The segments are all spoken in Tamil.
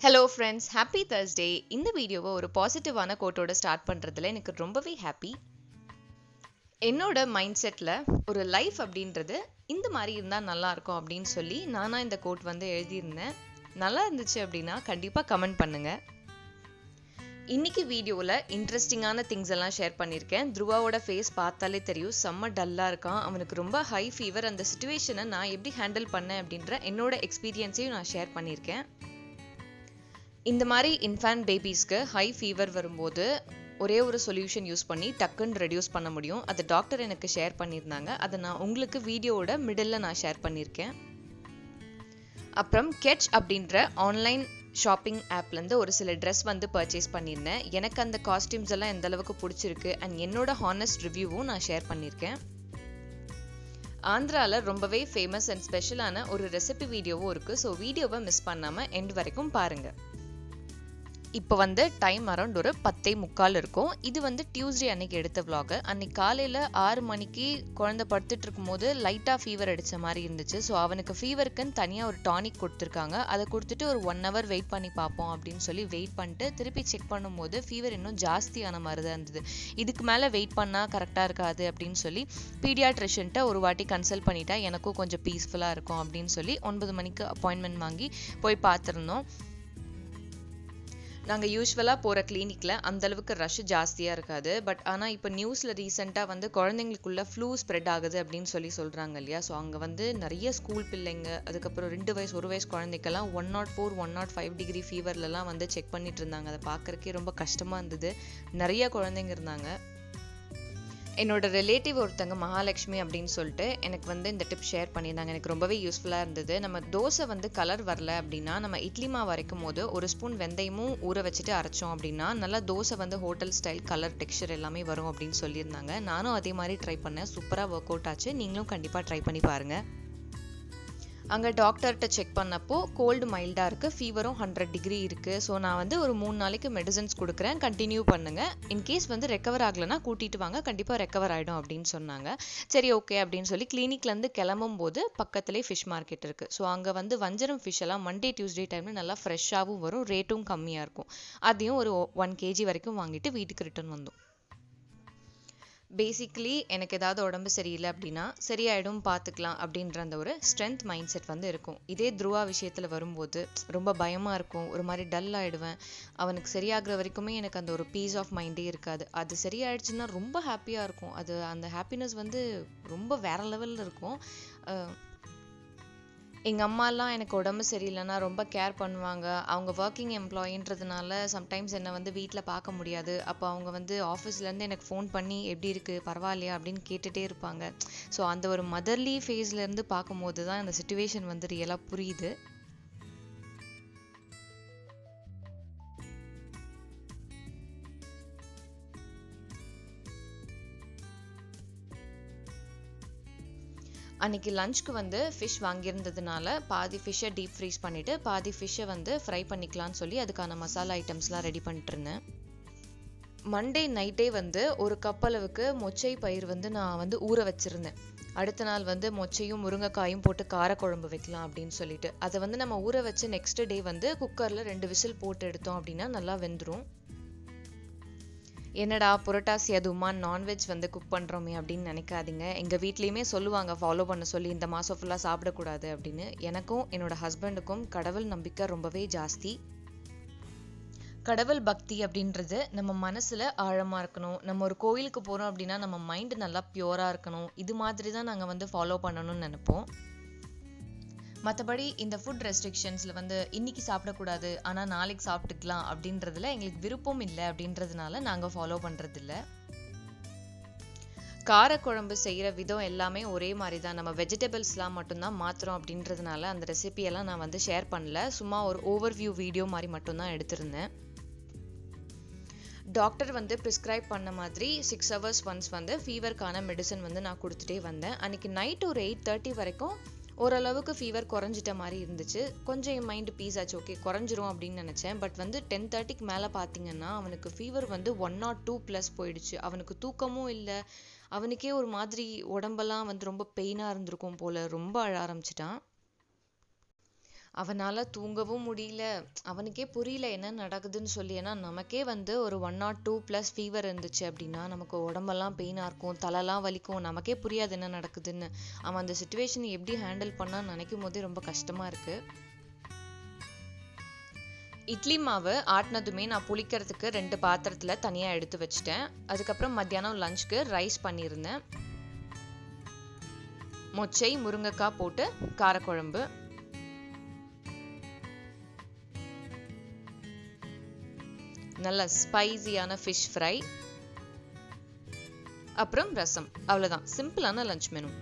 Hello friends, happy Thursday. இந்த வீடியோவை ஒரு பாசிட்டிவான கோட்டோட ஸ்டார்ட் பண்ணுறதுல எனக்கு ரொம்பவே ஹாப்பி. என்னோட மைண்ட் செட்டில் ஒரு லைஃப் அப்படின்றது இந்த மாதிரி இருந்தால் நல்லாயிருக்கும் அப்படின்னு சொல்லி நானாக இந்த கோட் வந்து எழுதியிருந்தேன். நல்லா இருந்துச்சு அப்படின்னா கண்டிப்பாக கமெண்ட் பண்ணுங்கள். இன்னைக்கு வீடியோவில் இன்ட்ரெஸ்டிங்கான திங்ஸ் எல்லாம் ஷேர் பண்ணியிருக்கேன். த்ருவாவோட ஃபேஸ் பார்த்தாலே தெரியும், செம்ம டல்லாக இருக்கான். அவனுக்கு ரொம்ப ஹை ஃபீவர். அந்த சுச்சுவேஷனை நான் எப்படி ஹேண்டில் பண்ணேன் அப்படின்ற என்னோட எக்ஸ்பீரியன்ஸையும் நான் ஷேர் பண்ணியிருக்கேன். இந்த மாதிரி இன்ஃபேன்ட் பேபிஸ்க்கு ஹை ஃபீவர் வரும்போது ஒரே ஒரு சொல்யூஷன் யூஸ் பண்ணி டக்குன்னு ரெடியூஸ் பண்ண முடியும். அது டாக்டர் எனக்கு ஷேர் பண்ணியிருந்தாங்க. அதை நான் உங்களுக்கு வீடியோவோட மிடில் நான் ஷேர் பண்ணியிருக்கேன். அப்புறம் கெச் அப்படின்ற ஆன்லைன் ஷாப்பிங் ஆப்லேருந்து ஒரு சில ட்ரெஸ் வந்து பர்ச்சேஸ் பண்ணியிருந்தேன். எனக்கு அந்த காஸ்டியூம்ஸ் எல்லாம் எந்த அளவுக்கு பிடிச்சிருக்கு அண்ட் என்னோட ஹானஸ்ட் ரிவ்யூவும் நான் ஷேர் பண்ணியிருக்கேன். ஆந்திராவில் ரொம்பவே ஃபேமஸ் அண்ட் ஸ்பெஷலான ஒரு ரெசிபி வீடியோவும் இருக்குது. ஸோ வீடியோவை மிஸ் பண்ணாமல் எண்ட் வரைக்கும் பாருங்கள். இப்போ வந்து டைம் அரௌண்ட் ஒரு 10:45 இருக்கும். இது வந்து டியூஸ்டே அன்னைக்கு எடுத்த vlog. அன்னைக்கு காலையில் 6 மணிக்கு குழந்தை படுத்துட்டு இருக்கும்போது லைட்டாக ஃபீவர் அடித்த மாதிரி இருந்துச்சு. ஸோ அவனுக்கு ஃபீவருக்குன்னு தனியாக ஒரு டானிக் கொடுத்துருக்காங்க. அதை கொடுத்துட்டு ஒரு 1 hour வெயிட் பண்ணி பார்ப்போம் அப்படின்னு சொல்லி வெயிட் பண்ணிட்டு திருப்பி செக் பண்ணும்போது ஃபீவர் இன்னும் ஜாஸ்தியான மாதிரி தான் இருந்தது. இதுக்கு மேலே வெயிட் பண்ணால் கரெக்டாக இருக்காது அப்படின்னு சொல்லி பீடியாட்ரிஷன்ட்ட ஒரு வாட்டி கன்சல்ட் பண்ணிட்டா எனக்கும் கொஞ்சம் பீஸ்ஃபுல்லாக இருக்கும் அப்படின்னு சொல்லி 9 மணிக்கு அப்பாயின்மெண்ட் வாங்கி போய் பார்த்துருந்தோம். நாங்கள் யூஸ்வலாக போகிற கிளினிக்கில் அந்தளவுக்கு ரஷ் ஜாஸ்தியாக இருக்காது. பட் ஆனால் இப்போ நியூஸில் ரீசெண்டாக வந்து குழந்தைங்களுக்குள்ள ஃப்ளூ ஸ்ப்ரெட் ஆகுது அப்படின்னு சொல்கிறாங்க இல்லையா. ஸோ அங்கே வந்து நிறைய ஸ்கூல் பிள்ளைங்க, அதுக்கப்புறம் 2 வயசு 1 வயசு குழந்தைக்கெல்லாம் 104 105 டிகிரி ஃபீவர்லலாம் வந்து செக் பண்ணிட்டு இருந்தாங்க. அதை பார்க்குறக்கே ரொம்ப கஷ்டமாக இருந்தது. நிறைய குழந்தைங்க இருந்தாங்க. என்னோட ரிலேட்டிவ் ஒருத்தங்க மகாலட்சுமி அப்படின்னு சொல்லிட்டு எனக்கு வந்து இந்த டிப் ஷேர் பண்ணியிருந்தாங்க. எனக்கு ரொம்பவே யூஸ்ஃபுல்லாக இருந்தது. நம்ம தோசை வந்து கலர் வரல அப்படின்னா நம்ம இட்லி மாவு அரைக்கும் போது ஒரு ஸ்பூன் வெந்தயமும் ஊற வச்சுட்டு அரைச்சோம் அப்படின்னா நல்லா தோசை வந்து ஹோட்டல் ஸ்டைல் கலர் டெக்ஸ்சர் எல்லாமே வரும் அப்படின்னு சொல்லியிருந்தாங்க. நானும் அதே மாதிரி ட்ரை பண்ணேன். சூப்பராக ஒர்க் அவுட் ஆச்சு. நீங்களும் கண்டிப்பாக ட்ரை பண்ணி பாருங்கள். அங்கே டாக்டர்கிட்ட செக் பண்ணப்போ கோல்டு மைல்டாக இருக்குது, ஃபீவரும் 100 டிகிரி இருக்குது. ஸோ நான் வந்து ஒரு 3 நாளைக்கு மெடிசன்ஸ் கொடுக்குறேன், கண்டினியூ பண்ணுங்கள். இன்கேஸ் வந்து ரெக்கவர் ஆகலைன்னா கூட்டிகிட்டு வாங்க, கண்டிப்பாக ரெக்கவர் ஆகிடும் அப்படின்னு சொன்னாங்க. சரி ஓகே அப்படின்னு சொல்லி கிளினிக்லேருந்து கிளம்பும் போது பக்கத்துலேயே ஃபிஷ் மார்க்கெட் இருக்குது. ஸோ அங்கே வந்து வஞ்சரம் ஃபிஷ் எல்லாம் மண்டே டியூஸ்டே டைமில் நல்லா ஃப்ரெஷ்ஷாகவும் வரும், ரேட்டும் கம்மியாக இருக்கும். அதையும் ஒரு 1 kg வரைக்கும் வாங்கிட்டு வீட்டுக்கு ரிட்டர்ன் வந்தோம். பேசிக்லி எனக்கு ஏதாவது உடம்பு சரியில்லை அப்படின்னா சரியாயிடும், பார்த்துக்கலாம் அப்படின்ற அந்த ஒரு ஸ்ட்ரென்த் மைண்ட் செட் வந்து இருக்கும். இதே த்ருவா விஷயத்தில் வரும்போது ரொம்ப பயமாக இருக்கும், ஒரு மாதிரி டல் ஆகிடுவேன். அவனுக்கு சரியாகிற வரைக்குமே எனக்கு அந்த ஒரு பீஸ் ஆஃப் மைண்டே இருக்காது. அது சரியாயிடுச்சுன்னா ரொம்ப ஹாப்பியாக இருக்கும். அது அந்த ஹாப்பினஸ் வந்து ரொம்ப வேற லெவலில் இருக்கும். எங்கள் அம்மாலாம் எனக்கு உடம்பு சரியில்லைன்னா ரொம்ப கேர் பண்ணுவாங்க. அவங்க ஒர்க்கிங் எம்ப்ளாயின்றதுனால சம்டைம்ஸ் என்னை வந்து வீட்டில் பார்க்க முடியாது. அப்போ அவங்க வந்து ஆஃபீஸ்லேருந்து எனக்கு ஃபோன் பண்ணி எப்படி இருக்குது, பரவாயில்லையா அப்படின்னு கேட்டுகிட்டே இருப்பாங்க. ஸோ அந்த ஒரு மதர்லி ஃபேஸ்லேருந்து பார்க்கும்போது தான் அந்த சிச்சுவேஷன் வந்து ரியலாக புரியுது. அன்றைக்கி லஞ்சுக்கு வந்து ஃபிஷ் வாங்கியிருந்ததுனால பாதி ஃபிஷ்ஷை டீப் ஃப்ரீஸ் பண்ணிவிட்டு பாதி ஃபிஷ்ஷை வந்து ஃப்ரை பண்ணிக்கலான்னு சொல்லி அதுக்கான மசாலா ஐட்டம்ஸ்லாம் ரெடி பண்ணிட்டுருந்தேன். மண்டே நைட்டே வந்து ஒரு கப் அளவுக்கு மொச்சை பயிர் வந்து நான் வந்து ஊற வச்சுருந்தேன். அடுத்த நாள் வந்து மொச்சையும் முருங்கைக்காயும் போட்டு காரக்குழம்பு வைக்கலாம் அப்படின்னு சொல்லிட்டு அதை வந்து நம்ம ஊற வச்சு நெக்ஸ்ட் டே வந்து குக்கரில் 2 விசில் போட்டு எடுத்தோம் அப்படின்னா நல்லா வெந்துடும். என்னடா புரட்டாசி அதுவுமா நான்வெஜ் வந்து குக் பண்ணுறோமே அப்படின்னு நினைக்காதீங்க. எங்கள் வீட்லேயுமே சொல்லுவாங்க ஃபாலோ பண்ண சொல்லி, இந்த மாதம் ஃபுல்லாக சாப்பிடக்கூடாது அப்படின்னு. எனக்கும் என்னோட ஹஸ்பண்டுக்கும் கடவுள் நம்பிக்கை ரொம்பவே ஜாஸ்தி. கடவுள் பக்தி அப்படின்றது நம்ம மனசில் ஆழமாக இருக்கணும். நம்ம ஒரு கோயிலுக்கு போகிறோம் அப்படின்னா நம்ம மைண்டு நல்லா பியூராக இருக்கணும். இது மாதிரி தான் நாங்கள் வந்து ஃபாலோ பண்ணணும்னு நினைப்போம். மற்றபடி இந்த ஃபுட் ரெஸ்ட்ரிக்ஷன்ஸில் வந்து இன்றைக்கி சாப்பிடக்கூடாது ஆனால் நாளைக்கு சாப்பிட்டுக்கலாம் அப்படின்றதுல எங்களுக்கு விருப்பம் இல்லை. அப்படின்றதுனால நாங்கள் ஃபாலோ பண்ணுறதில்ல. காரக்குழம்பு செய்கிற விதம் எல்லாமே ஒரே மாதிரி தான். நம்ம வெஜிடபிள்ஸ்லாம் மட்டும்தான் மாற்றுறோம் அப்படின்றதுனால அந்த ரெசிபியெல்லாம் நான் வந்து ஷேர் பண்ணல. சும்மா ஒரு ஓவர்வியூ வீடியோ மாதிரி மட்டும்தான் எடுத்திருந்தேன். டாக்டர் வந்து ப்ரிஸ்கிரைப் பண்ண மாதிரி 6 hours ஒன்ஸ் வந்து ஃபீவருக்கான மெடிசன் வந்து நான் கொடுத்துட்டே வந்தேன். அன்றைக்கி நைட் ஒரு 8:30 வரைக்கும் ஓரளவுக்கு ஃபீவர் குறைஞ்சிட்ட மாதிரி இருந்துச்சு. கொஞ்சம் என் மைண்டு பீஸ் ஆச்சு, ஓகே குறைஞ்சிரும் அப்படின்னு நினச்சேன். பட் வந்து 10:30க்கு மேலே பார்த்தீங்கன்னா அவனுக்கு ஃபீவர் வந்து 102+ போயிடுச்சு. அவனுக்கு தூக்கமும் இல்லை. அவனுக்கே ஒரு மாதிரி உடம்பெல்லாம் வந்து ரொம்ப பெயினாக இருந்திருக்கும் போல். ரொம்ப அழ ஆரம்பிச்சிட்டான். அவனால தூங்கவும் முடியல. அவனுக்கே புரியல என்ன நடக்குதுன்னு சொல்லி. ஏன்னா நமக்கே வந்து ஒரு 102+ ஃபீவர் இருந்துச்சு அப்படின்னா நமக்கு உடம்பெல்லாம் பெயினாக இருக்கும், தலைலாம் வலிக்கும், நமக்கே புரியாது என்ன நடக்குதுன்னு. அவன் அந்த சுச்சுவேஷனை எப்படி ஹேண்டில் பண்ணான்னு நினைக்கும் போதே ரொம்ப கஷ்டமாக இருக்குது. இட்லி மாவு ஆட்டினதுமே நான் புளிக்கிறதுக்கு 2 பாத்திரத்தில் தனியாக எடுத்து வச்சிட்டேன். அதுக்கப்புறம் மத்தியானம் லஞ்சுக்கு ரைஸ் பண்ணியிருந்தேன். மொச்சை முருங்கைக்காய் போட்டு காரக்குழம்பு, நல்ல ஸ்பைசியான ஃபிஷ் ஃப்ரை, அப்புறம் ரசம். அவ்வளோதான், சிம்பிளான லஞ்ச் மெனு.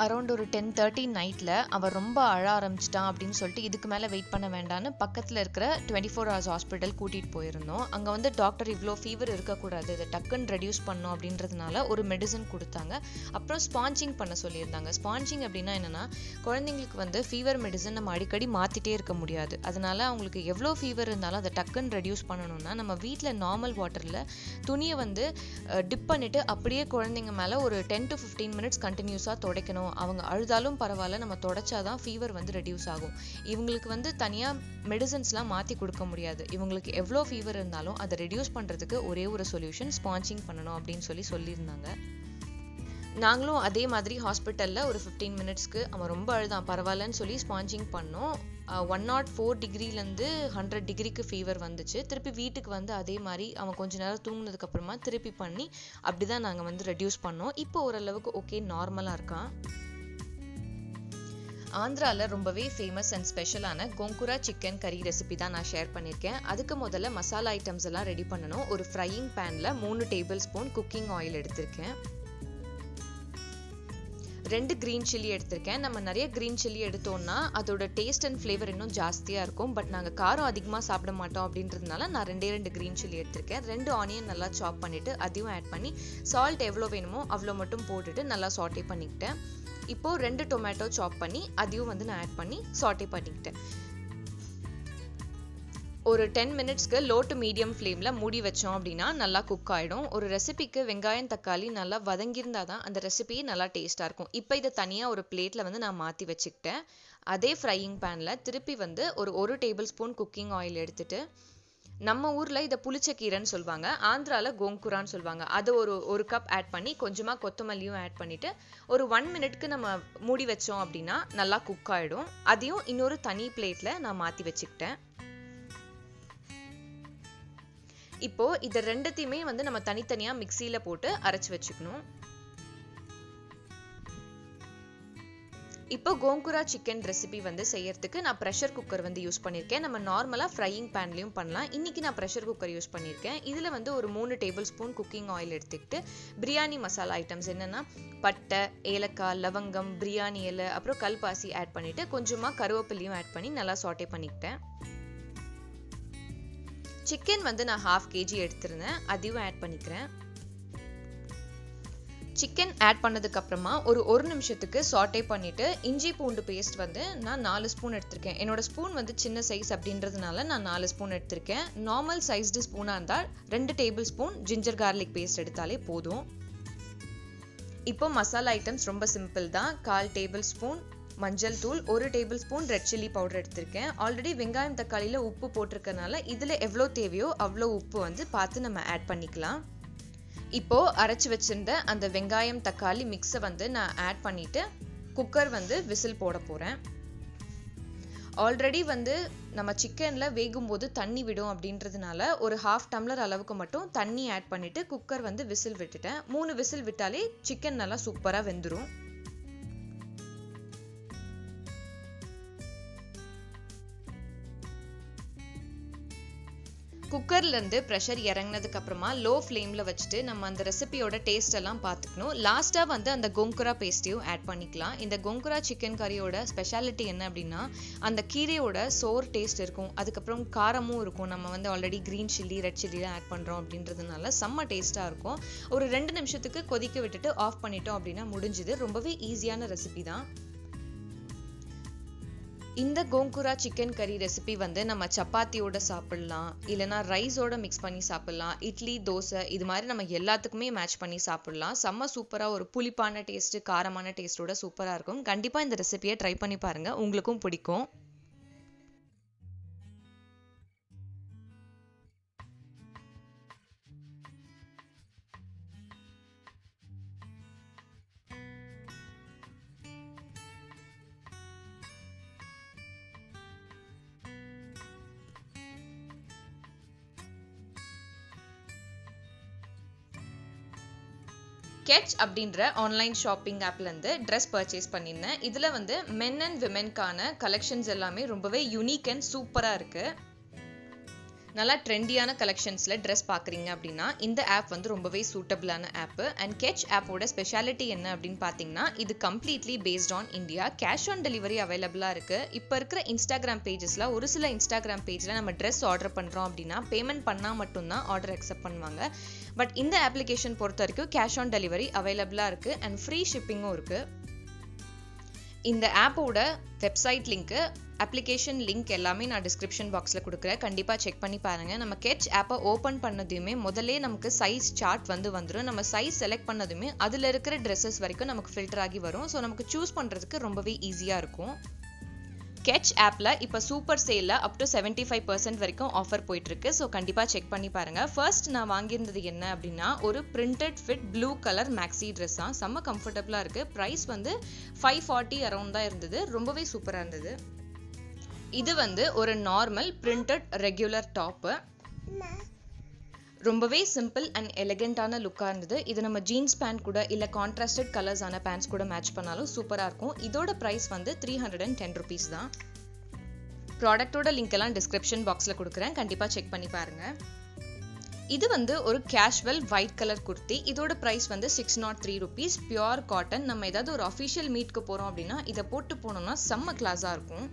அரௌண்ட் ஒரு 10:30 நைட்டில் அவன் ரொம்ப அழ ஆரம்பிச்சிட்டான் அப்படின்னு சொல்லிட்டு இதுக்கு மேலே வெயிட் பண்ண வேண்டான்னு பக்கத்தில் இருக்கிற 24 hours ஹாஸ்பிட்டல் கூட்டிகிட்டு போயிருந்தோம். அங்கே வந்து டாக்டர் இவ்வளோ ஃபீவர் இருக்கக்கூடாது, இதை டக்குன்னு ரெடியூஸ் பண்ணும் அப்படின்றதுனால ஒரு மெடிசன் கொடுத்தாங்க. அப்புறம் ஸ்பாஞ்சிங் பண்ண சொல்லியிருந்தாங்க. ஸ்பாஞ்சிங் அப்படின்னா என்னென்னா, குழந்தைங்களுக்கு வந்து ஃபீவர் மெடிசன் நம்ம அடிக்கடி மாற்றிட்டே இருக்க முடியாது. அதனால அவங்களுக்கு எவ்வளோ ஃபீவர் இருந்தாலும் அதை டக்குன்னு ரெடியூஸ் பண்ணணும்னா நம்ம வீட்டில் நார்மல் வாட்டரில் துணியை வந்து டிப் பண்ணிவிட்டு அப்படியே குழந்தைங்க மேலே ஒரு 10 to 15 minutes கண்டினியூஸாக துடைக்கணும். அவங்க அழுதாலும் பரவாயில்ல, நம்ம தொடச்சாதான் ஃபீவர் வந்து ரெடியூஸ் ஆகும். இவங்களுக்கு வந்து தனியாக மெடிசன்ஸ்லாம் மாற்றி கொடுக்க முடியாது. இவங்களுக்கு எவ்வளோ ஃபீவர் இருந்தாலும் அதை ரெடியூஸ் பண்ணுறதுக்கு ஒரே ஒரு சொல்யூஷன் ஸ்பாஞ்சிங் பண்ணணும் அப்படின்னு சொல்லியிருந்தாங்க. நாங்களும் அதே மாதிரி ஹாஸ்பிட்டலில் ஒரு 15 minutesக்கு அவன் ரொம்ப அழுதான், பரவாயில்லன்னு சொல்லி ஸ்பாஞ்சிங் பண்ணோம். 104 டிகிரிலேருந்து 100 டிகிரிக்கு ஃபீவர் வந்துச்சு. திருப்பி வீட்டுக்கு வந்து அதே மாதிரி அவன் கொஞ்ச நேரம் தூங்கினதுக்கு அப்புறமா திருப்பி பண்ணி அப்படி தான் நாங்கள் வந்து ரெடியூஸ் பண்ணோம். இப்போ ஓரளவுக்கு ஓகே, நார்மலாக இருக்கான். ஆந்திராவில் ரொம்பவே ஃபேமஸ் அண்ட் ஸ்பெஷலான கோங்குரா சிக்கன் கறி ரெசிபி தான் நான் ஷேர் பண்ணியிருக்கேன். அதுக்கு முதல்ல மசாலா ஐட்டம்ஸ் எல்லாம் ரெடி பண்ணணும். ஒரு ஃப்ரையிங் பேனில் 3 tablespoon குக்கிங் ஆயில் எடுத்திருக்கேன். 2 கிரீன் சில்லி எடுத்திருக்கேன். நம்ம நிறைய கிரீன் சில்லி எடுத்தோம்னா அதோட டேஸ்ட் அண்ட் ஃப்ளேவர் இன்னும் ஜாஸ்தியாக இருக்கும். பட் நாங்கள் காரம் அதிகமாக சாப்பிட மாட்டோம் அப்படின்றதுனால நான் 2 கிரீன் சில்லி எடுத்திருக்கேன். 2 ஆனியன் நல்லா சாப் பண்ணிவிட்டு அதையும் ஆட் பண்ணி சால்ட் எவ்வளோ வேணுமோ அவ்வளோ மட்டும் போட்டுட்டு நல்லா சாட்டே பண்ணிக்கிட்டேன். இப்போது 2 டொமேட்டோ சாப் பண்ணி அதையும் வந்து நான் ஆட் பண்ணி சாட்டே பண்ணிக்கிட்டேன். ஒரு 10 minutesக்கு லோ டு மீடியம் ஃப்ளேமில் மூடி வச்சோம் அப்படின்னா நல்லா குக் ஆகிடும். ஒரு ரெசிபிக்கு வெங்காயம் தக்காளி நல்லா வதங்கியிருந்தால் தான் அந்த ரெசிபி நல்லா டேஸ்ட்டாக இருக்கும். இப்போ இதை தனியாக ஒரு பிளேட்டில் வந்து நான் மாற்றி வச்சுக்கிட்டேன். அதே ஃப்ரையிங் பேனில் திருப்பி வந்து ஒரு tablespoon குக்கிங் ஆயில் எடுத்துட்டு, நம்ம ஊரில் இதை புளிச்சக்கீரைன்னு சொல்லுவாங்க, ஆந்திராவில் கோங்குரான்னு சொல்லுவாங்க, அது ஒரு கப் ஆட் பண்ணி கொஞ்சமாக கொத்தமல்லியும் ஆட் பண்ணிவிட்டு ஒரு 1 minutக்கு நம்ம மூடி வச்சோம் அப்படின்னா நல்லா குக் ஆகிடும். அதையும் இன்னொரு தனி பிளேட்டில் நான் மாற்றி வச்சுக்கிட்டேன். இப்போ இதை 2த்தையுமே வந்து நம்ம தனித்தனியா மிக்சியில போட்டு அரைச்சு வச்சுக்கணும். இப்போ கோங்குரா சிக்கன் ரெசிபி வந்து செய்யறதுக்கு நான் ப்ரெஷர் குக்கர் வந்து யூஸ் பண்ணியிருக்கேன். நம்ம நார்மலாக ஃப்ரையிங் பேன்லையும் பண்ணலாம். இன்னைக்கு நான் ப்ரெஷர் குக்கர் யூஸ் பண்ணியிருக்கேன். இதில் வந்து ஒரு 3 tablespoon குக்கிங் ஆயில் எடுத்துக்கிட்டு பிரியாணி மசாலா ஐட்டம்ஸ் என்னென்னா பட்டை, ஏலக்காய், லவங்கம், பிரியாணி இலை, அப்புறம் கல்பாசி ஆட் பண்ணிவிட்டு கொஞ்சமாக கருவேப்பிலையும் ஆட் பண்ணி நல்லா சாட்டே பண்ணிக்கிட்டேன். சிக்கன் வந்து நான் 1/2 kg எடுத்திருந்தேன், அதையும் ஆட் பண்ணிக்கிறேன். சிக்கன் ஆட் பண்ணதுக்கு அப்புறமா ஒரு நிமிஷத்துக்கு சாட்டே பண்ணிட்டு இஞ்சி பூண்டு பேஸ்ட் வந்து நான் 4 ஸ்பூன் எடுத்திருக்கேன். என்னோட ஸ்பூன் வந்து சின்ன சைஸ் அப்படின்றதுனால நான் 4 ஸ்பூன் எடுத்திருக்கேன். நார்மல் சைஸ்டு ஸ்பூனாக இருந்தால் 2 tablespoon ஜிஞ்சர் கார்லிக் பேஸ்ட் எடுத்தாலே போதும். இப்போ மசாலா ஐட்டம்ஸ் ரொம்ப சிம்பிள் தான். 1/4 tablespoon மஞ்சள் தூள், 1 tablespoon ரெட் சில்லி பவுடர் எடுத்திருக்கேன். ஆல்ரெடி வெங்காயம் தக்காளியில் உப்பு போட்டிருக்கனால இதில் எவ்வளோ தேவையோ அவ்வளோ உப்பு வந்து பார்த்து நம்ம ஆட் பண்ணிக்கலாம். இப்போ அரைச்சி வச்சிருந்த அந்த வெங்காயம் தக்காளி மிக்ஸை வந்து நான் ஆட் பண்ணிட்டு குக்கர் வந்து விசில் போட போகிறேன். ஆல்ரெடி வந்து நம்ம சிக்கனில் வேகும் போது தண்ணி விடும் அப்படின்றதுனால ஒரு 1/2 tumbler அளவுக்கு மட்டும் தண்ணி ஆட் பண்ணிட்டு குக்கர் வந்து விசில் விட்டுட்டேன். 3 விசில் விட்டாலே சிக்கன் நல்லா சூப்பராக வெந்துடும். குக்கர்லேருந்து ப்ரெஷர் இறங்கினதுக்கு அப்புறமா லோ ஃப்ளேமில் வச்சுட்டு நம்ம அந்த ரெசிபியோட டேஸ்ட் எல்லாம் பார்த்துக்கணும். லாஸ்ட்டாக வந்து அந்த கோங்குரா பேஸ்ட்டையும் ஆட் பண்ணிக்கலாம். இந்த கோங்குரா சிக்கன் கறியோட ஸ்பெஷாலிட்டி என்ன அப்படின்னா அந்த கீரையோட சோர் டேஸ்ட் இருக்கும், அதுக்கப்புறம் காரமும் இருக்கும். நம்ம வந்து ஆல்ரெடி க்ரீன் சில்லி ரெட் சில்லிலாம் ஆட் பண்ணுறோம் அப்படின்றதுனால செம்ம டேஸ்ட்டாக இருக்கும். ஒரு 2 நிமிஷத்துக்கு கொதிக்க விட்டுட்டு ஆஃப் பண்ணிட்டோம் அப்படின்னா முடிஞ்சுது. ரொம்பவே ஈஸியான ரெசிபி தான். இந்த கோங்குரா சிக்கன் கறி ரெசிபி வந்து நம்ம சப்பாத்தியோட சாப்பிடலாம், இல்லைனா ரைஸோட மிக்ஸ் பண்ணி சாப்பிடலாம், இட்லி தோசை இது மாதிரி நம்ம எல்லாத்துக்குமே மேட்ச் பண்ணி சாப்பிடலாம். செம்ம சூப்பராக ஒரு புளிப்பான டேஸ்ட்டு காரமான டேஸ்ட்டோட சூப்பராக இருக்கும். கண்டிப்பாக இந்த ரெசிபியை ட்ரை பண்ணி பாருங்கள், உங்களுக்கும் பிடிக்கும். Ketch அப்படின்ற ஆன்லைன் ஷாப்பிங் ஆப்லேருந்து ட்ரெஸ் பர்ச்சேஸ் பண்ணியிருந்தேன். இதில் வந்து மென் அண்ட் விமென்கான கலெக்ஷன்ஸ் எல்லாமே ரொம்பவே யூனிக் அண்ட் சூப்பராக இருக்குது. நல்லா ட்ரெண்டியான கலெக்ஷன்ஸில் ட்ரெஸ் பார்க்குறீங்க அப்படின்னா இந்த ஆப் வந்து ரொம்பவே சூட்டபிளான ஆப்பு. அண்ட் Ketch ஆப்போட ஸ்பெஷாலிட்டி என்ன அப்படின்னு பார்த்தீங்கன்னா, இது completely based on India. Cash on delivery அவைலபிளாக இருக்குது. இப்போ இருக்கிற இன்ஸ்டாகிராம் பேஜஸில் ஒரு சில இன்ஸ்டாகிராம் பேஜில் நம்ம ட்ரெஸ் ஆர்டர் பண்ணுறோம் அப்படின்னா பேமெண்ட் பண்ணால் மட்டும்தான் ஆர்டர் அக்செப்ட் பண்ணுவாங்க. பட் இந்த அப்ளிகேஷன் பொறுத்த வரைக்கும் கேஷ் ஆன் டெலிவரி அவைலபிளாக இருக்குது அண்ட் ஃப்ரீ ஷிப்பிங்கும் இருக்குது. இந்த ஆப்போட வெப்சைட் லிங்க்கு, அப்ளிகேஷன் லிங்க் எல்லாமே நான் டிஸ்கிரிப்ஷன் பாக்ஸில் கொடுக்குறேன். கண்டிப்பாக செக் பண்ணி பாருங்கள். நம்ம Ketch ஆப்பை ஓப்பன் பண்ணதுமே முதல்ல நமக்கு சைஸ் சார்ட் வந்துடும். நம்ம சைஸ் செலக்ட் பண்ணதுமே அதில் இருக்கிற ட்ரெஸ்ஸஸ் வரைக்கும் நமக்கு ஃபில்டர் ஆகி வரும். ஸோ நமக்கு சூஸ் பண்ணுறதுக்கு ரொம்பவே ஈஸியாக இருக்கும். Ketch ஆப்பில் இப்போ சூப்பர் சேலில் அப் டு 75% வரைக்கும் ஆஃபர் போயிட்டுருக்கு. ஸோ கண்டிப்பாக செக் பண்ணி பாருங்கள். ஃபர்ஸ்ட் நான் வாங்கியிருந்தது என்ன அப்படின்னா, ஒரு printed fit blue colour maxi dress தான். செம்ம கம்ஃபர்டபுளாக இருக்குது. ப்ரைஸ் வந்து 540 அரௌண்ட் தான் இருந்தது. ரொம்பவே சூப்பராக இருந்தது. இது வந்து ஒரு நார்மல் பிரிண்டட் ரெகுலர் டாப்பு. ரொம்பவே சிம்பிள் அண்ட் எலிகென்ட்டான லுக்காக இருந்தது. இது நம்ம ஜீன்ஸ் பேண்ட் கூட இல்லை கான்ட்ராஸ்டட் கலர்ஸான பேண்ட்ஸ் கூட மேட்ச் பண்ணாலும் சூப்பராக இருக்கும். இதோட ப்ரைஸ் வந்து 310 rupees தான். ப்ராடக்டோட லிங்க் எல்லாம் டிஸ்கிரிப்ஷன் பாக்ஸில் கொடுக்குறேன். கண்டிப்பாக செக் பண்ணி பாருங்கள். இது வந்து ஒரு கேஷுவல் ஒயிட் கலர் குர்த்தி. இதோட ப்ரைஸ் வந்து 603 rupees. Pure cotton. நம்ம ஏதாவது ஒரு அஃபிஷியல் மீட்க்கு போகிறோம் அப்படின்னா இதை போட்டு போனோம்னா செம்ம கிளாஸாக இருக்கும்.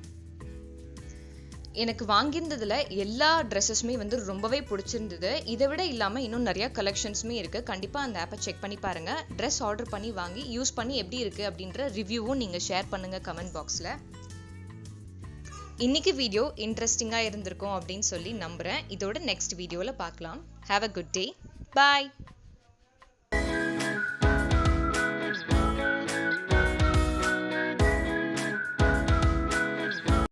எனக்கு வாங்கியிருந்ததில் எல்லா ட்ரெஸ்ஸஸுமே வந்து ரொம்பவே பிடிச்சிருந்தது. இதை விட இல்லாமல் இன்னும் நிறையா கலெக்ஷன்ஸுமே இருக்குது. கண்டிப்பாக அந்த ஆப்பை செக் பண்ணி பாருங்கள். ட்ரெஸ் ஆர்டர் பண்ணி வாங்கி யூஸ் பண்ணி எப்படி இருக்குது அப்படின்ற ரிவ்யூவும் நீங்கள் ஷேர் பண்ணுங்கள் கமெண்ட் பாக்ஸில். இன்னைக்கு வீடியோ இன்ட்ரெஸ்டிங்காக இருந்திருக்கும் அப்படின்னு சொல்லி நம்புகிறேன். இதோட நெக்ஸ்ட் வீடியோவில் பார்க்கலாம். Have a good day. Bye.